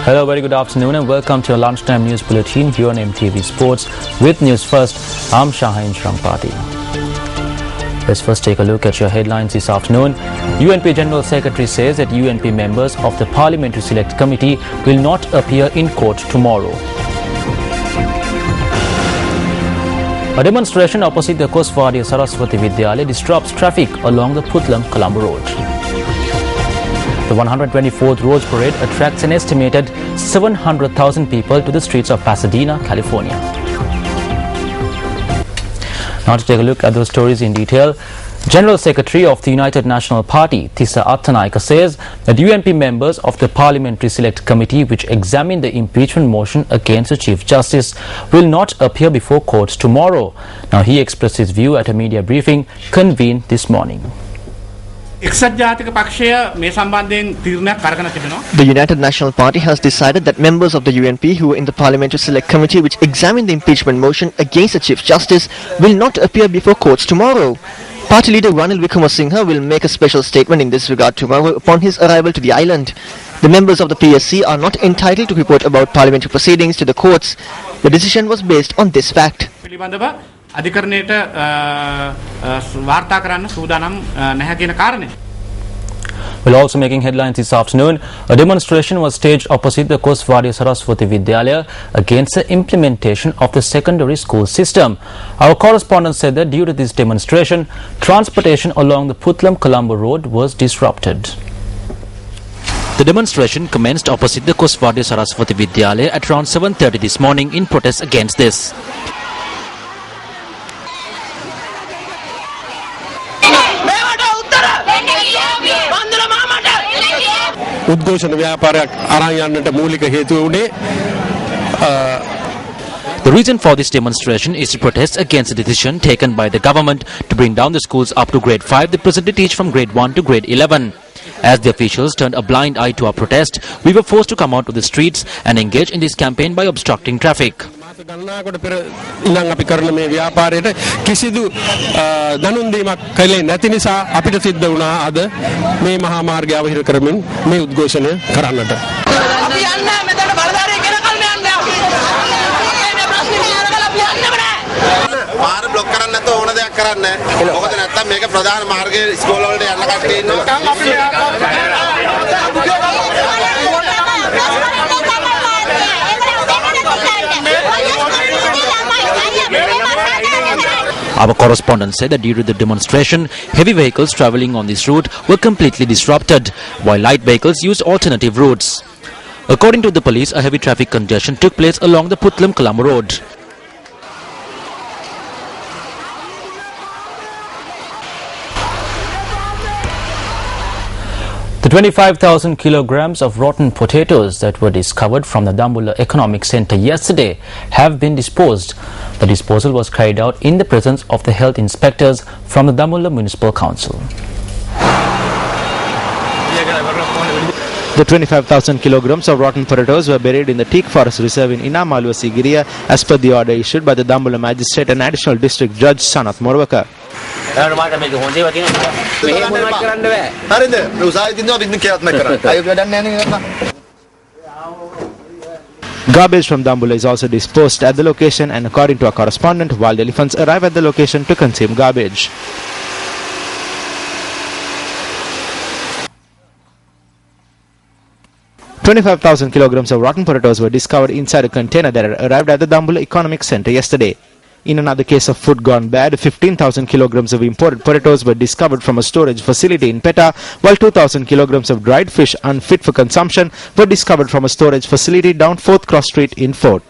Hello, very good afternoon and welcome to your lunchtime news bulletin here on MTV Sports. With news first, I'm Shahin Shrampati. Let's first take a look at your headlines this afternoon. UNP General Secretary says that UNP members of the Parliamentary Select Committee will not appear in court tomorrow. A demonstration opposite the Koswadi Saraswati Vidyalaya disrupts traffic along the Putlam-Colombo Road. The 124th Rose Parade attracts an estimated 700,000 people to the streets of Pasadena, California. Now to take a look at those stories in detail. General Secretary of the United National Party, Tissa Attanaika, says that UNP members of the Parliamentary Select Committee which examined the impeachment motion against the Chief Justice will not appear before courts tomorrow. Now he expressed his view at a media briefing convened this morning. The United National Party has decided that members of the UNP who were in the Parliamentary Select Committee which examined the impeachment motion against the Chief Justice will not appear before courts tomorrow. Party leader Ranil Wickremesinghe will make a special statement in this regard tomorrow upon his arrival to the island. The members of the PSC are not entitled to report about parliamentary proceedings to the courts. The decision was based on this fact. Well, also making headlines this afternoon, a demonstration was staged opposite the Koswadi Saraswati Vidyalaya against the implementation of the secondary school system. Our correspondent said that due to this demonstration, transportation along the Putlam-Colombo Road was disrupted. The demonstration commenced opposite the Koswadi Saraswati Vidyalaya at around 7:30 this morning in protest against this. The reason for this demonstration is to protest against the decision taken by the government to bring down the schools up to grade 5 that presently teach from grade 1 to grade 11. As the officials turned a blind eye to our protest, we were forced to come out to the streets and engage in this campaign by obstructing traffic. Our correspondent said that due to the demonstration, heavy vehicles travelling on this route were completely disrupted, while light vehicles used alternative routes. According to the police, a heavy traffic congestion took place along the Putlam-Colombo Road. The 25,000 kilograms of rotten potatoes that were discovered from the Dambulla Economic Centre yesterday have been disposed. The disposal was carried out in the presence of the health inspectors from the Dambulla Municipal Council. The 25,000 kilograms of rotten potatoes were buried in the teak forest reserve in Inamalwa Sigiriya as per the order issued by the Dambulla Magistrate and Additional District Judge Sanath Morwaka. Garbage from Dambulla is also disposed at the location, and according to our correspondent, wild elephants arrive at the location to consume garbage. "25,000 kilograms of rotten potatoes were discovered inside a container that had arrived at the Dambulla Economic Centre yesterday. In another case of food gone bad, 15,000 kilograms of imported potatoes were discovered from a storage facility in Petta, while 2,000 kilograms of dried fish unfit for consumption were discovered from a storage facility down 4th Cross Street in Fort.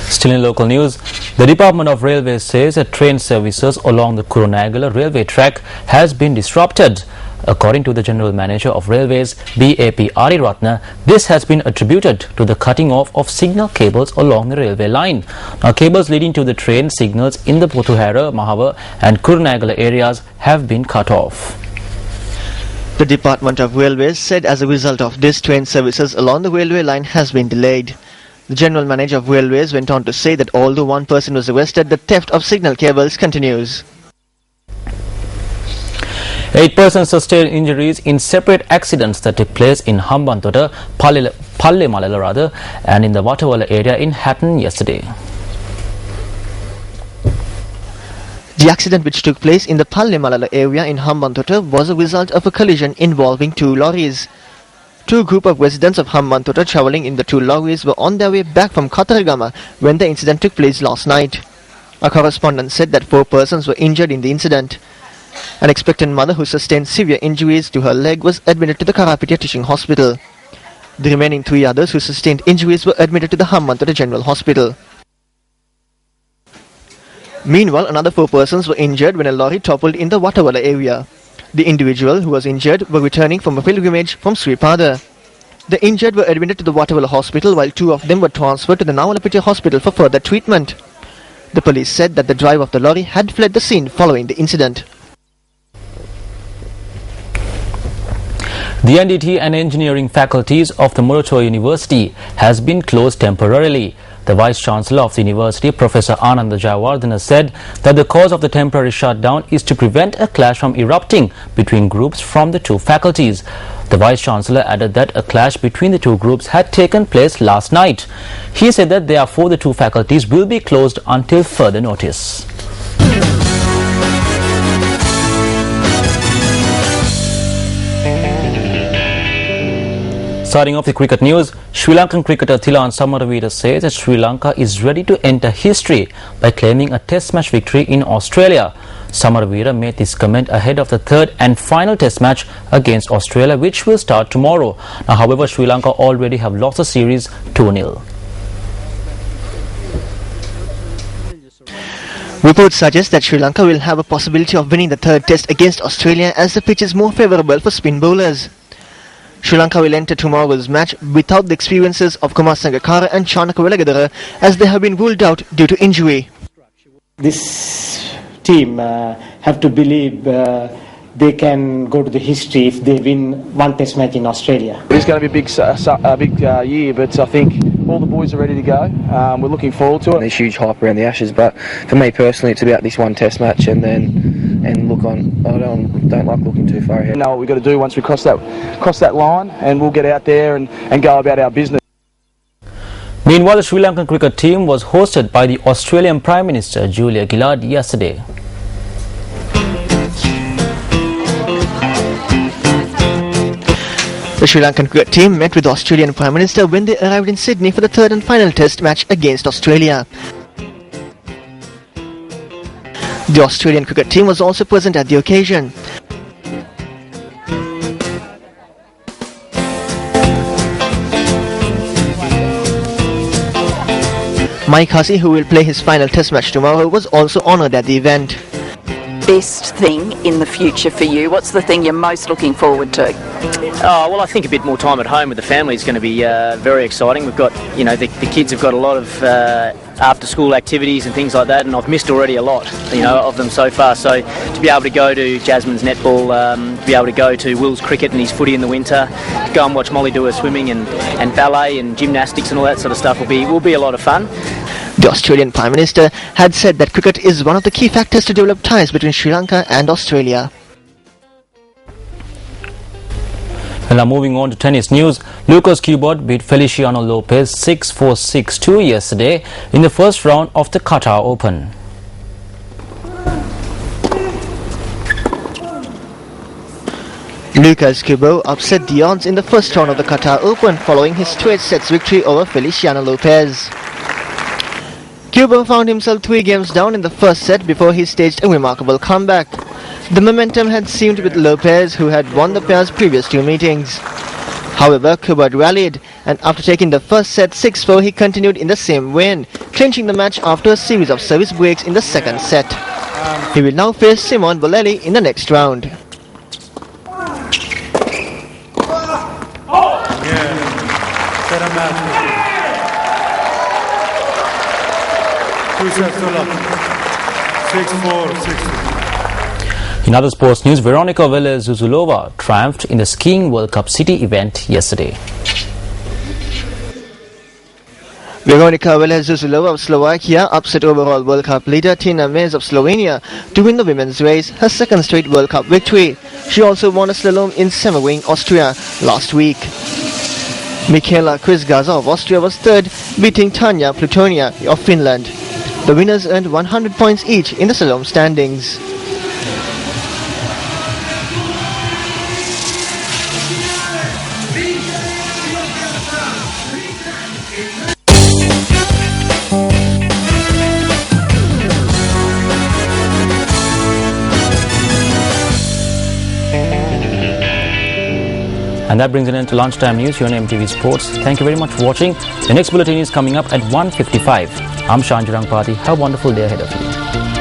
Still in local news, the Department of Railways says that train services along the Kurunegala railway track has been disrupted. According to the General Manager of Railways, BAP Ariratna, this has been attributed to the cutting off of signal cables along the railway line. Now, cables leading to the train signals in the Pothuhera, Mahava and Kurunegala areas have been cut off. The Department of Railways said as a result of this, train services along the railway line has been delayed. The General Manager of Railways went on to say that although one person was arrested, the theft of signal cables continues. 8 persons sustained injuries in separate accidents that took place in Hambantota, Palle Malala and in the Watawala area in Hatton yesterday. The accident, which took place in the Palle Malala area in Hambantota, was a result of a collision involving two lorries. Two group of residents of Hambantota travelling in the two lorries were on their way back from Kataragama when the incident took place last night. A correspondent said that 4 persons were injured in the incident. An expectant mother who sustained severe injuries to her leg was admitted to the Karapitia Teaching Hospital. The remaining 3 others who sustained injuries were admitted to the Hambantota General Hospital. Meanwhile, another 4 persons were injured when a lorry toppled in the Watawala area. The individual who was injured were returning from a pilgrimage from Sripada. The injured were admitted to the Watawala Hospital while 2 of them were transferred to the Nawalapitiya Hospital for further treatment. The police said that the driver of the lorry had fled the scene following the incident. The NDT and engineering faculties of the Moroto University has been closed temporarily. The Vice-Chancellor of the University, Professor Ananda Jayawardena, said that the cause of the temporary shutdown is to prevent a clash from erupting between groups from the two faculties. The Vice-Chancellor added that a clash between the two groups had taken place last night. He said that therefore the two faculties will be closed until further notice. Starting off the cricket news, Sri Lankan cricketer Thilan Samaravira says that Sri Lanka is ready to enter history by claiming a test match victory in Australia. Samaravira made this comment ahead of the third and final test match against Australia, which will start tomorrow. Now, however, Sri Lanka already have lost the series 2-0. Reports suggest that Sri Lanka will have a possibility of winning the third test against Australia as the pitch is more favourable for spin bowlers. Sri Lanka will enter tomorrow's match without the experiences of Kumar Sangakkara and Chanaka Velagadara as they have been ruled out due to injury. This team have to believe they can go to the history if they win one test match in Australia. It's going to be a big year, but I think all the boys are ready to go. We're looking forward to it. There's huge hype around the Ashes, but for me personally, it's about this one test match and look on. I don't like looking too far ahead. We know what we've got to do once we cross that line, and we'll get out there and go about our business. Meanwhile, the Sri Lankan cricket team was hosted by the Australian Prime Minister Julia Gillard yesterday. The Sri Lankan cricket team met with the Australian Prime Minister when they arrived in Sydney for the third and final test match against Australia. The Australian cricket team was also present at the occasion. Mike Hussey, who will play his final test match tomorrow, was also honoured at the event. Best thing in the future for you? What's the thing you're most looking forward to? Well, I think a bit more time at home with the family is going to be very exciting. We've got, the kids have got a lot of after-school activities and things like that, and I've missed already a lot, of them so far. So to be able to go to Jasmine's netball, to be able to go to Will's cricket and his footy in the winter, to go and watch Molly do her swimming and ballet and gymnastics and all that sort of stuff will be a lot of fun. The Australian Prime Minister had said that cricket is one of the key factors to develop ties between Sri Lanka and Australia. And now moving on to tennis news, Lucas Kubot beat Feliciano Lopez 6-4, 6-2 yesterday in the first round of the Qatar Open. Lucas Kubot upset the odds in the first round of the Qatar Open following his straight sets victory over Feliciano Lopez. Kubot found himself 3 games down in the first set before he staged a remarkable comeback. The momentum had seemed with Lopez, who had won the pair's previous 2 meetings. However, Kubot rallied, and after taking the first set 6-4, he continued in the same vein, clinching the match after a series of service breaks in the second set. He will now face Simon Bolelli in the next round. In other sports news, Veronika Velez-Zuzulova triumphed in the Skiing World Cup City event yesterday. Veronika Velezuzulova of Slovakia upset overall World Cup leader Tina Maze of Slovenia to win the women's race, her second straight World Cup victory. She also won a slalom in Semmering, Austria last week. Michaela Krizgaza of Austria was third, beating Tanya Plutonia of Finland. The winners earned 100 points each in the slalom standings. And that brings an end to lunchtime news here on MTV Sports. Thank you very much for watching. The next bulletin is coming up at 1:55. I'm Shanjurang Party. Have a wonderful day ahead of you.